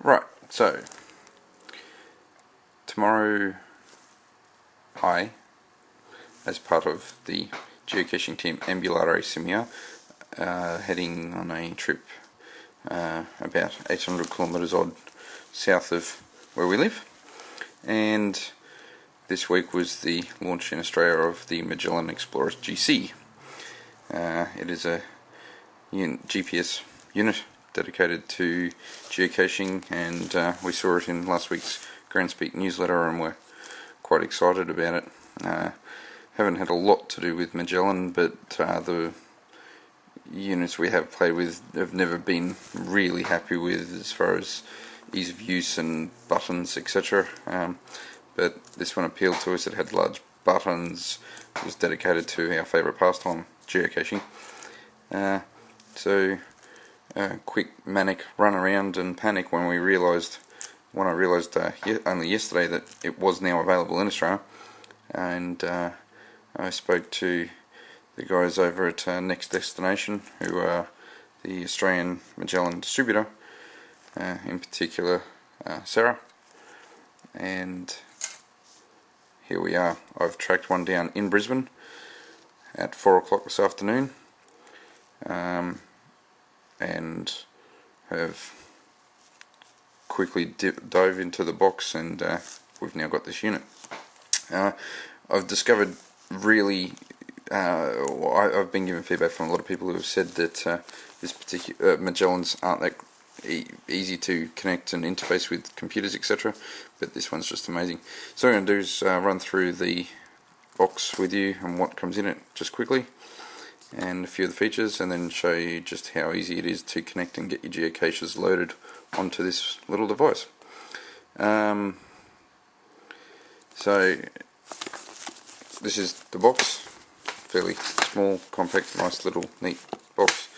Right, so tomorrow as part of the geocaching team Ambulare Simia, heading on a trip about 800 kilometres odd south of where we live, and this week was the launch in Australia of the Magellan Explorist GC. It is a GPS unit dedicated to geocaching, and we saw it in last week's Grand Speak newsletter and we're quite excited about it. Haven't had a lot to do with Magellan, but the units we have played with have never been really happy with as far as ease of use and buttons, etc. But this one appealed to us. It had large buttons. It was dedicated to our favourite pastime, geocaching. So a quick manic run around and panic when I realised only yesterday that it was now available in Australia, and I spoke to the guys over at Next Destination, who are the Australian Magellan distributor, in particular Sarah, and here we are. I've tracked one down in Brisbane at 4 o'clock this afternoon, and have quickly dove into the box, and we've now got this unit. I've discovered really, I've been given feedback from a lot of people who have said that this particular Magellans aren't that easy to connect and interface with computers, etc., but this one's just amazing. So what I'm going to do is run through the box with you and what comes in it just quickly, and a few of the features, and then show you just how easy it is to connect and get your geocaches loaded onto this little device. So this is the box, fairly small, compact, nice little neat box.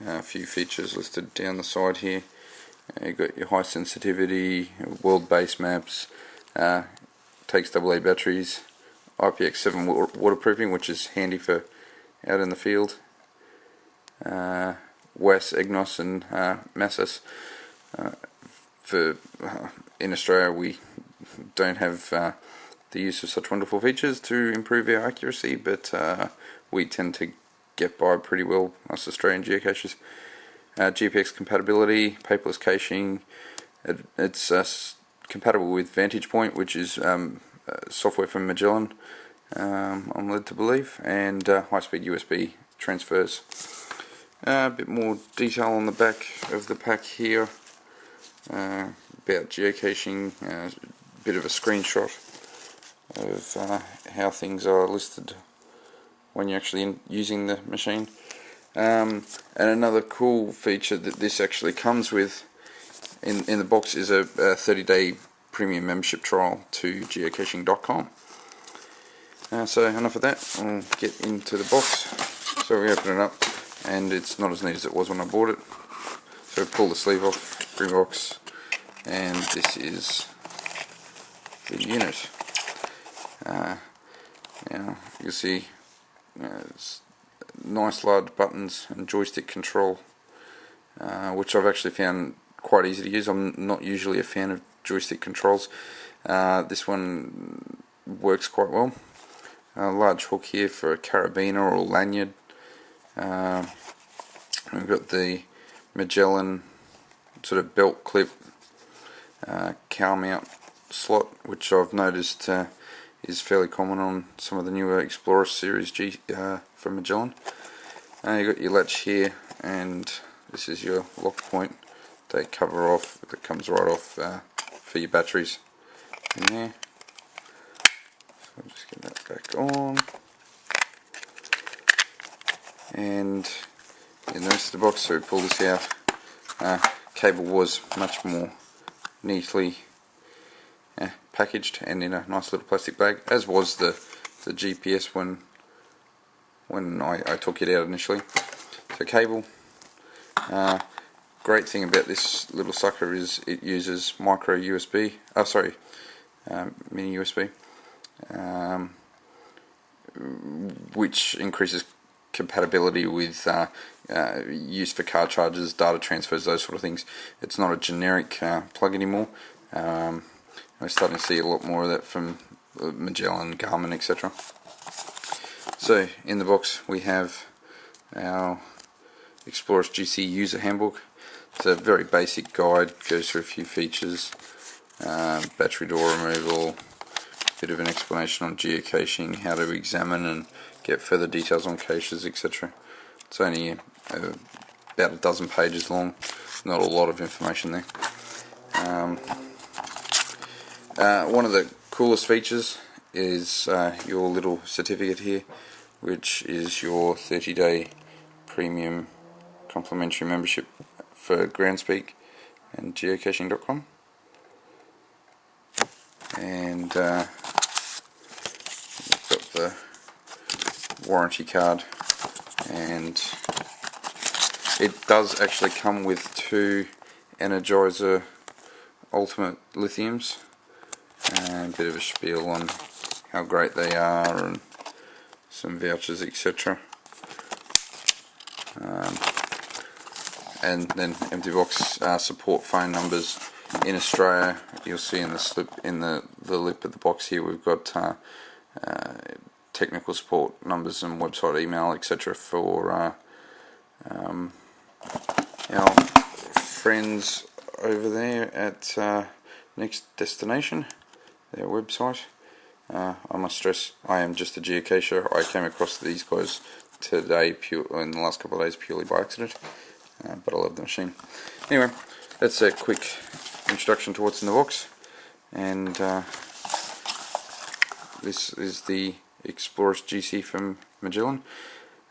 A few features listed down the side here. You've got your high sensitivity, world base maps, takes AA batteries, IPX7 waterproofing, which is handy for out in the field, WAS, EGNOS and MASAS. In Australia we don't have the use of such wonderful features to improve our accuracy, but we tend to get by pretty well, us Australian geocachers. GPX compatibility, paperless caching. It's compatible with Vantage Point, which is software from Magellan, I'm led to believe, and high-speed USB transfers. A bit more detail on the back of the pack here about geocaching, a bit of a screenshot of how things are listed when you're actually using the machine. And another cool feature that this actually comes with in the box is a 30-day premium membership trial to geocaching.com. So enough of that, I'll get into the box. So we open it up, and it's not as neat as it was when I bought it. So pull the sleeve off, green box, and this is the unit. Now you can see it's nice large buttons and joystick control, which I've actually found quite easy to use. I'm not usually a fan of joystick controls. This one works quite well. A large hook here for a carabiner or lanyard. We've got the Magellan sort of belt clip cowl mount slot, which I've noticed is fairly common on some of the newer Explorer series from Magellan. You've got your latch here, and this is your lock point. They cover off, that comes right off for your batteries in there. So I'll just get that back on, and in the rest of the box, so we pull this out. Cable was much more neatly packaged and in a nice little plastic bag, as was the GPS when I took it out initially. So cable. Great thing about this little sucker is it uses micro USB, mini USB, which increases compatibility with use for car chargers, data transfers, those sort of things. It's not a generic plug anymore. We're starting to see a lot more of that from Magellan, Garmin, etc. So in the box we have our Explorist GC user handbook. It's a very basic guide, goes through a few features, battery door removal, bit of an explanation on geocaching, how to examine and get further details on caches, etc. It's only about a dozen pages long, not a lot of information there. One of the coolest features is your little certificate here, which is your 30-day premium complimentary membership for Groundspeak and Geocaching.com. And you've got the warranty card, and it does actually come with 2 Energizer Ultimate Lithiums, and a bit of a spiel on how great they are and some vouchers, etc. And then empty box support phone numbers in Australia. You'll see in the slip in the lip of the box here, we've got technical support numbers and website email, etc. for our friends over there at Next Destination, their website. I must stress, I am just a geocacher. I came across these guys today, in the last couple of days, purely by accident, but I love the machine. Anyway, that's a quick introduction to what's in the box, and this is the Explorist GC from Magellan.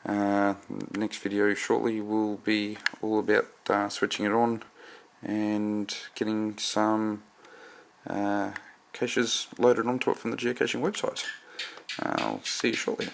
Next video shortly will be all about switching it on and getting some caches loaded onto it from the geocaching website. I'll see you shortly.